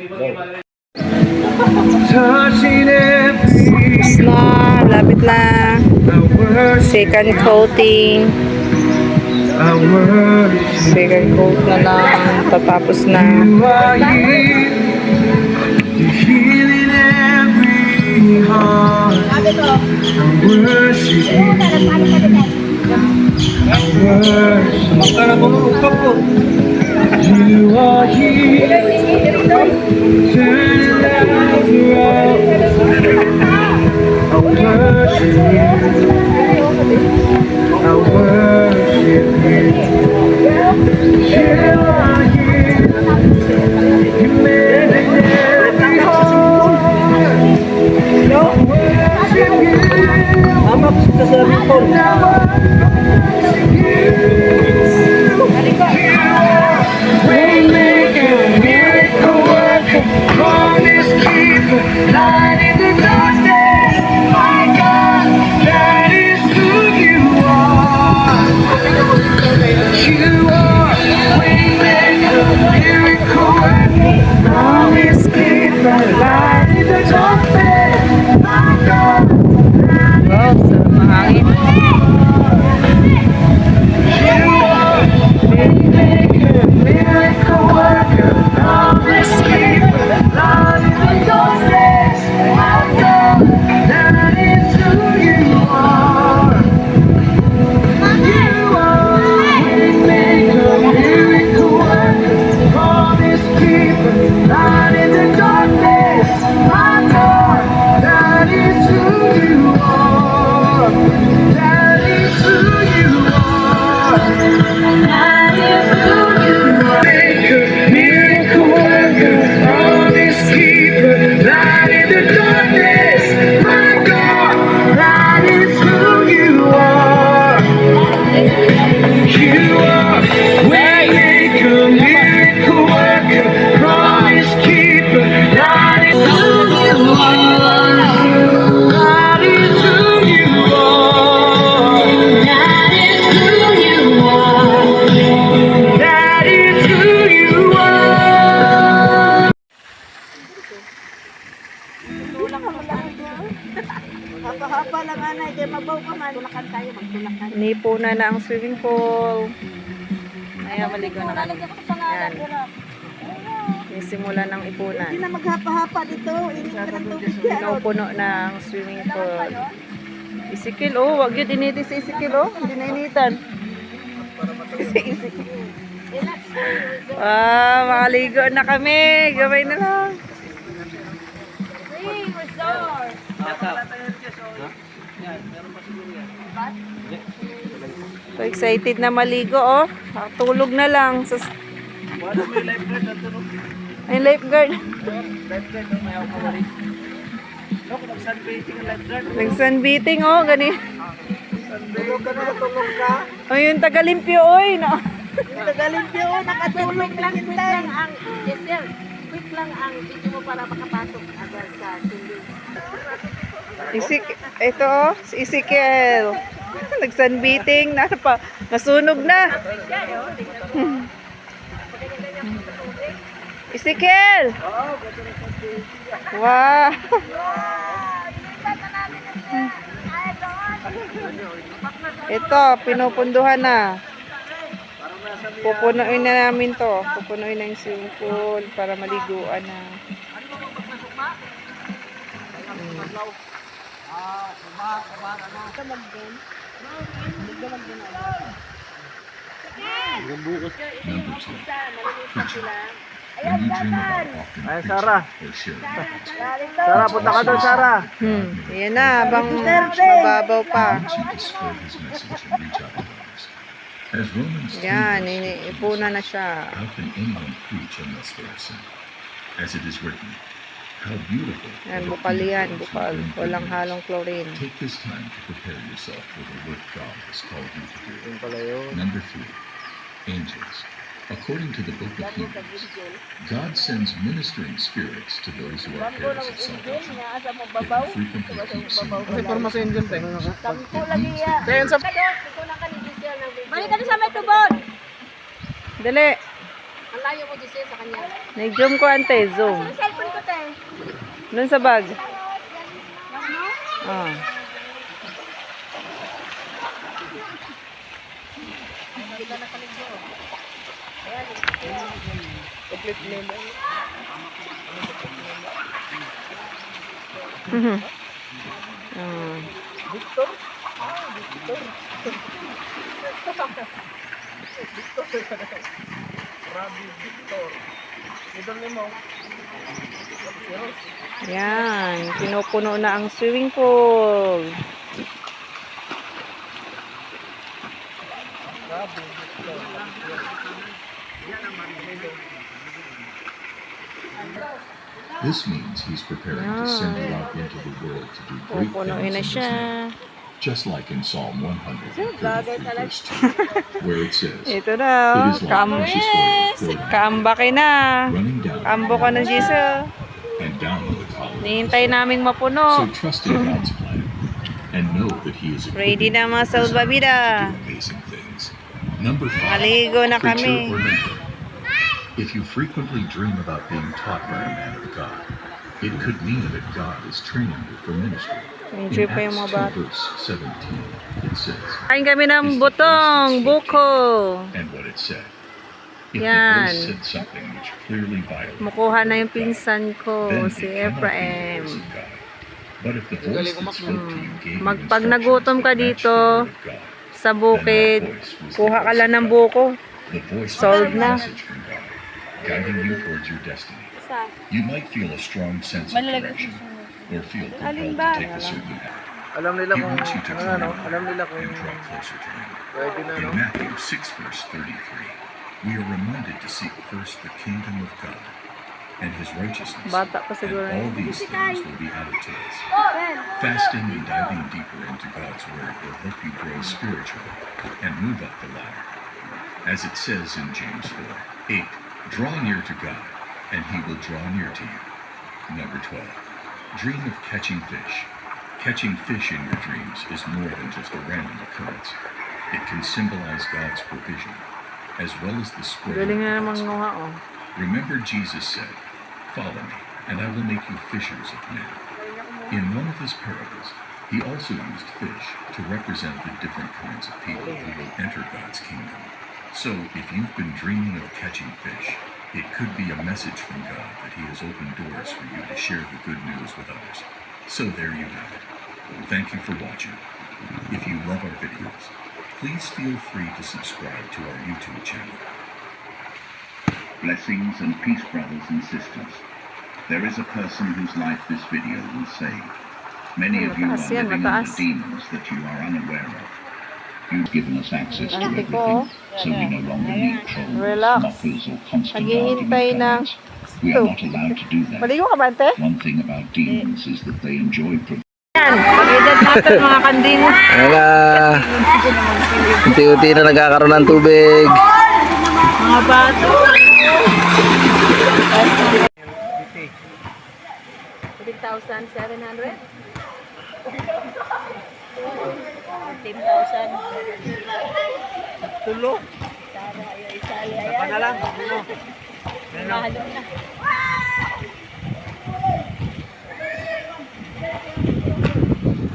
Tapos na, lapit na. Second coating. Second coat na lang. Tatapos na. You are here, turn life around. I worship you, I worship you. You are here, you made every home. I worship you, I'm up to Waymaker, miracle worker, promise keeper, light in the darkness. My God, that is who you are. You are waymaker, miracle worker, promise keeper, light in the darkness. My God, Wow, sarap mahangin. you are waymaker, miracle worker, promise keeper, light in the darkness. My God, that is who you are. You are waymaker, miracle worker, promise keeper, light in the darkness. My God, that is who you are. That is who you are. That is who you are. Maker, miracle worker, promise keeper, light in the darkness. My God, that is who you are. You are waymaker, miracle worker, promise keeper, that is who you are. That is who you are. That is who you are. That is who you are. Hapa-hapa lang anay, kaya mabaw ka man. Tulakan tayo, magtulakan. Nipo na na ang swimming pool. Ayan, maligo na kami. Ayan. Nisimula ng ipunan. Hindi na maghapa-hapa dito. Init ka ng tubig yan. Ikaw puno na ang swimming pool. Isikil, oh. Wag yun initis si Isikil, oh. Hindi na initan. Si Isikil. Makaligo na kami. Gabay na lang. So excited na maligo, oh. Tulog na lang. Ay, lifeguard. Nag-sunbathing, oh. Gani. Tulog ka na, tulog ka. Oh, yung tagalimpyo, oy. No. Yung tagalimpyo, nakatulog lang hintay. Quick lang ang video mo para makapasok agad sa swimming. Ito, oh. Si Ezekiel. Nag-sunbathing. Nasunog na. Ezekiel! Wow! Ito, pinupunduhan na. Pupunuin na namin to. Pupunuin na yung swimming pool para maliguan na. Ay, Sarah. Sarah, punta ka doon, Sarah. Ayan na, habang mababaw pa. Yan, ipuna na siya. How can anyone preach unless they are sent? As it is written, how beautiful. Yan, bukal yan, bukal. Walang halong chlorine. Take this time to prepare yourself for the work God has called you to do. Yung pala yun. Number 3, angels. According to the book of Hebrews, God sends ministering spirits to those who are careless of salvation. Yet he frequently keeps them. Kasi formasayin dyan, tayo nga. Tampo lagi ya. Kaya sa... Balik ka na sa may tubod. Dali. Ang Malayo mo, Giselle, sa kanya. Nag-zoom ko, ante. Zoom. Ang cellphone ko, te. Doon sa bag. Ah. Mhm. Ah. Yan, pinupuno na ang swimming pool. This means he's preparing to send you out into the world to do great Pupunuin na things in his siya. name. Just like in Psalm 133, verse 2, where it says, Ito "It daw. is like precious oil poured Kaambake na. running down Kambo ka na, Jesus. and down the collar." Nihintay naming So mapuno. trust in God's plan and know that He is Ready equipping na mga you salbabida. to do amazing things. Number 5, Maligo na preacher kami. or mentor. If you frequently dream about being taught by a man of God, it could mean that God is training you for ministry. Enjoy In pa yung Acts mga 2 bata. verse 17, it says, Kain kami ng butong, buko. and what it said. If Yan. the voice said something which clearly violated Mukuha na yung pinsan ko, then si it cannot be the Ephraim. voice of God. But if the voice that spoke to you gave you Pag nagutom ka instructions that matched dito, the word of God, sa bukid, kuha ka lang ng buko. the voice Solved was a na. message from God, guiding you towards your destiny. You might feel a strong sense of direction or feel compelled to take a certain path. Alam nila He kung wants you to turn ano, around alam nila kung and draw closer to Him. pwede na, no? In Matthew 6 verse 33, we are reminded to seek first the kingdom of God and His righteousness, Bata pa and siguro all yun. these things will be added to us. Fasting and diving deeper into God's Word will help you grow spiritually and move up the ladder. As it says in James 4:8, draw near to God, and He will draw near to you. Number 12, dream of catching fish. Catching fish in your dreams is more than just a random occurrence. It can symbolize God's provision, as well as the spread of Galing the na namang gospel. nguha, oh. Remember, Jesus said, "Follow me, and I will make you fishers of men." In one of his parables, he also used fish to represent the different kinds of people who will enter God's kingdom. So, if you've been dreaming of catching fish, it could be a message from God that He has opened doors for you to share the good news with others. So there you have it. Thank you for watching. If you love our videos, please feel free to subscribe to our YouTube channel. Blessings and peace, brothers and sisters. There is a person whose life this video will save. Many of you are Mataas yan, living under mataas. demons that you are unaware of. You've given us access to Ante everything, ko. so we no longer need trolls, Relax. mockers, or constant Naghihintay argument ng- comments. We are not allowed to do that. Maligo ka ba, ante? One thing about demons is that they enjoy Yan, pag-edad natin mga kanding. Wala. Unti-unti na nagkakaroon ng tubig. Mga bato. 3,700? 10,000. Tulo. Sara, ayaw isali. Saka na lang. Ano? Mahalo na.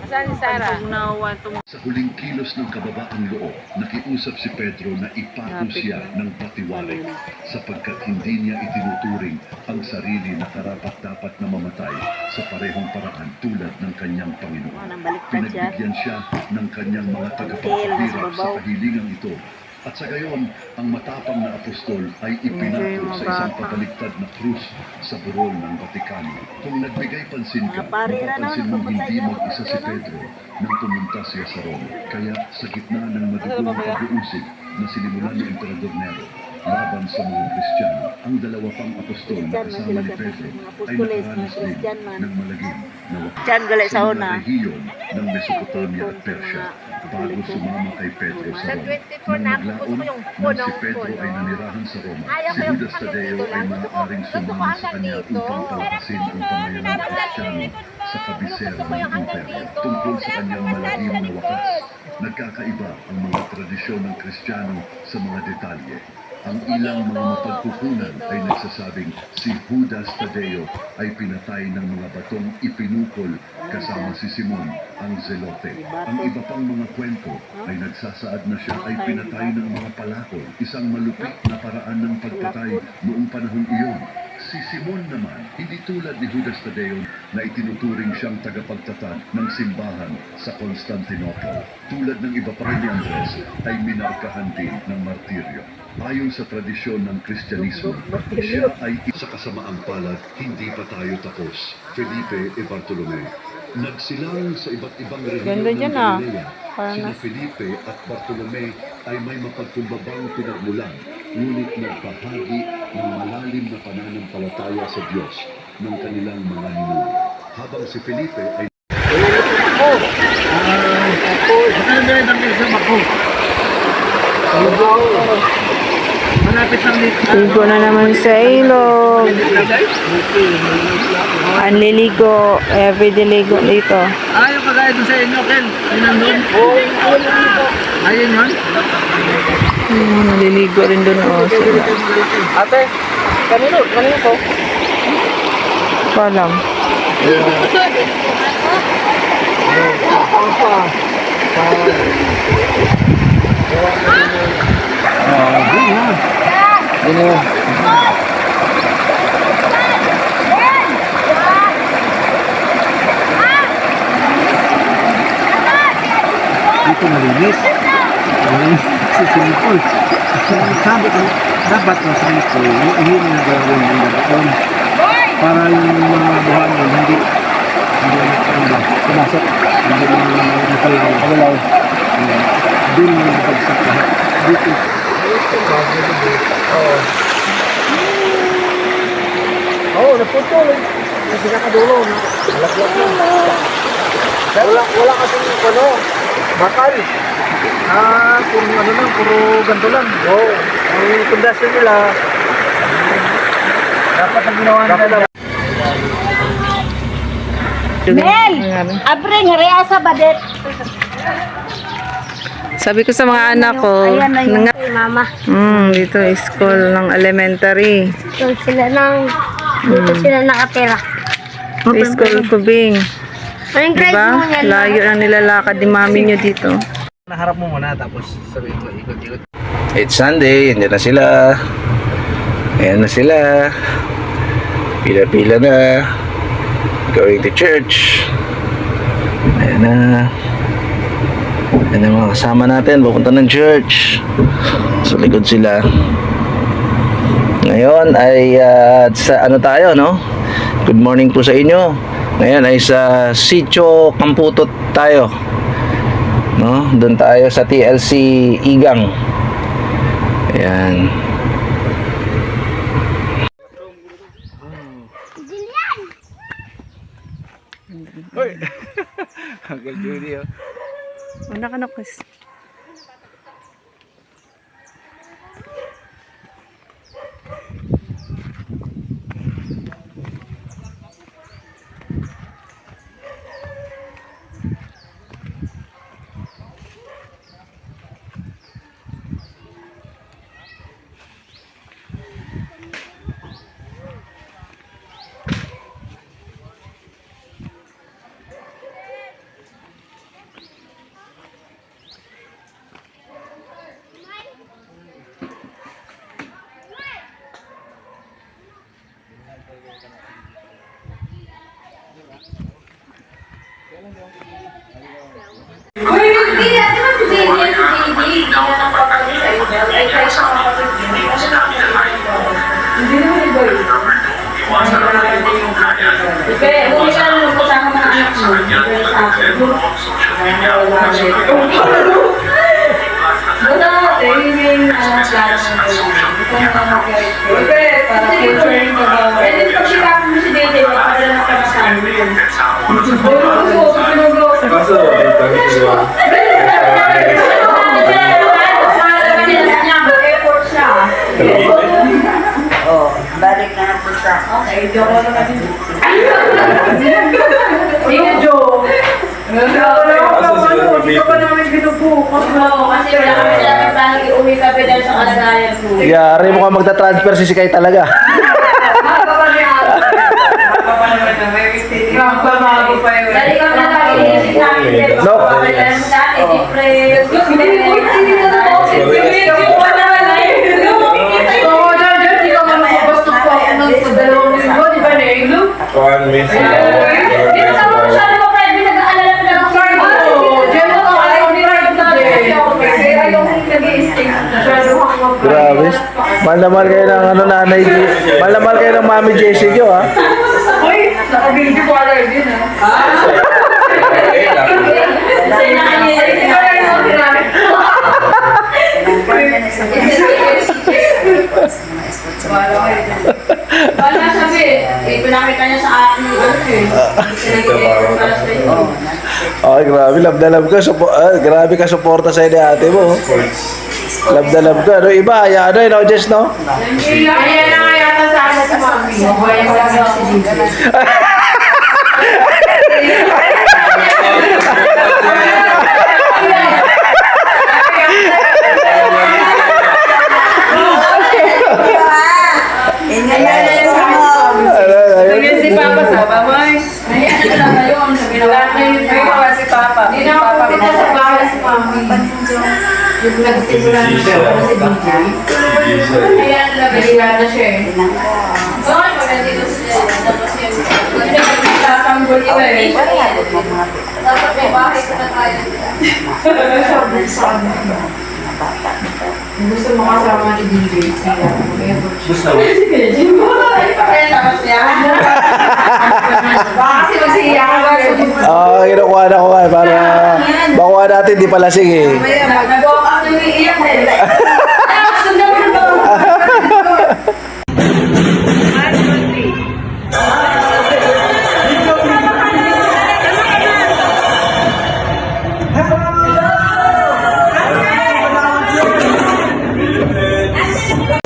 Asan si Sara? Unawan itong Sa huling kilos ng kababaang loob, nakiusap si Pedro na ipako siya ng patiwalik sapagkat hindi niya itinuturing ang sarili na karapat-dapat na mamatay sa parehong paraan tulad ng kanyang Panginoon. nang baliktad siya. Pinagbigyan siya ng kanyang mga tagapagpapirap sa kahilingang ito. At sa gayon, ang matapang na apostol ay ipinako sa isang pabaliktad na krus sa burol ng Vatikano. Kung nagbigay pansin ka, mapapansin mong hindi mag-isa si Pedro nang pumunta siya sa Roma. Kaya sa gitna ng madugong pag-uusig na sinimulan ni Emperador Nero laban sa mga Kristiyano, ang dalawa pang apostol na kasama ni Pedro ay nakaranas din ng malagim na wakas Diyan, gali sa mga una. rehiyon ng Mesopotamia at Persia bago sumama kay Pedro sa Roma. Nang maglaon, nang si Pedro ay nanirahan sa Roma, si Judas Tadeo ay maaaring sumama sa kanya upang palakasin ang pamayanan Kristiyano sa kabisera ng imperyo. Tungkol sa kanyang malagim na wakas, nagkakaiba ang mga tradisyon ng Kristiyano sa mga detalye. Ang ilang mga mapagkukunan ay nagsasabing si Judas Tadeo ay pinatay ng mga batong ipinukol kasama si Simon ang zelote. Ang iba pang mga kwento ay nagsasaad na siya ay pinatay ng mga palakol, isang malupit na paraan ng pagpatay noong panahong iyon. Si Simon naman, hindi tulad ni Judas Tadeo na itinuturing siyang tagapagtatag ng simbahan sa Constantinople. Tulad ng iba pa rin ni Andres, ay minarkahan din ng martiryo. Ayon sa tradisyon ng Kristyanismo, siya ay sa kasamaang palad, hindi pa tayo tapos. Felipe e Bartolome. Nagsilang sa iba't ibang rehiyon Ganda ng dyan, ah. Galilea. Parang Sina nas- Felipe at Bartolome ay may mapagkumbabang pinagmulan, ngunit nagbahagi ng malalim na pananampalataya sa Diyos ng kanilang mga ninuno. Habang si Felipe ay Malapit lang dito. Ligo na naman sa ilog. Ang liligo. Everyday ligo dito. Yung kagaya doon sa inyo, Ken. Yun nandun. Ayun yun. Naliligo rin doon. Oh, sila. Ate, kanino to? Palang. Dito malinis. Malinis sa swimming pool. Sabi ko, dapat na swimming pool, hindi na nagawin ng doon. Para yung mga buhangin, hindi pumasok. Hindi na nakalaw. Doon na nagpagsak lahat. Dito. Oo, naputol. Hindi nakadulo. Malaglag na. Wala kasing bakal. Puro puro ganito lang. Oo. Ang pundasyon nila, dapat ang ginawa nila. Mel! Abre nga rea sa badet. Sabi ko sa mga anak ko, Ayan na yung kay mama. dito school ng elementary. Doon sila dito sila nakatira. School Kubing. Anong grade Diba? mo yan? Layo ang nilalakad ni mami nyo dito. Naharap mo muna tapos sabihin mo ikot-ikot. It's Sunday, andyan na sila. Ayan na sila. Pila-pila na. Going to church. Ayan na. Ayan ang mga kasama natin. Pupunta ng church. Sa likod sila. Ngayon ay sa ano tayo, no? Good morning po sa inyo. Ngayon ay sa Sitio Kamputot tayo. No? Doon tayo sa TLC Igang. Ayan. Uncle Judy, oh. Anak-anak ko. Balik na po sa... Okay, joke lang natin. Hindi ka pa namin binubuhay. Kasi wala kami dapat plano iuwi kami dahil sa kalagayan mo. Yari mo ka magta-transfer si Sikay talaga. Dali kami na lagi inisip namin. No. Pagkakalan mo dati, depressed. Grabe. Mahal na mahal kayo ng ano, nanay. Mahal na mahal kayo ng mami Jessie Gyo, ha? Wala sabi, pinakita niya sa akin yung ano eh. Sinagigay para sa iyo. Ay, grabe. Love na love ka. Grabe ka suporta sa ni ate mo. Love na love ka. Ano, iba, hayaan na, no, Jess, no? Kaya na nga yata sa akin si Mami. Buhay mo lang si DJ. Ganyan si Papa sa babay. Ayan na lang ngayon. Wala na yung bawa si Papa. Hindi na ako pupunta sa bahay si Mami. Yung nagsimula na siya para si DJ. Ayan na lang. Nahiya na siya eh. Bakit pag nandito sila? Tapos yun. Hindi na magtatanggol iba eh. Dapat may bahay ko na tayo. Gusto mo kasama ni DJ sila. Gusto mo? Tapos niya. Baka kasi magsiya ka ba? Kinukuha na ko nga. Para makuha natin, di pala sige. Nag-walk out na yung iiyak eh. Sundan mo na ba?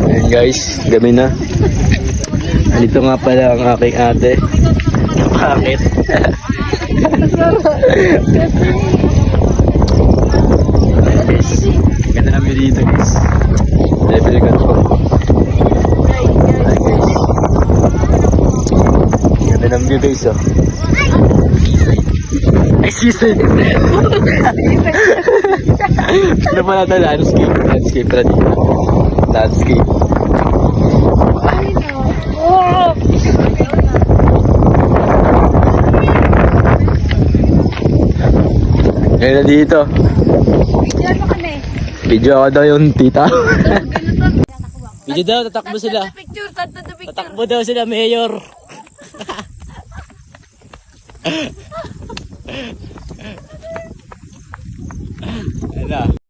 Ayan guys, gabi na. Dito nga pala ang aking ate. Bakit? Guys, ganda na view dito guys. Level ka po. Ganda ng view guys oh. Ay, seaside. Ano pala ito? Landscape. Landscape pala dito. Landscape. Ngayon na dito. Video ako daw yung tita. Video daw, tatakbo sila. Tatakbo daw sila, mayor. Ano?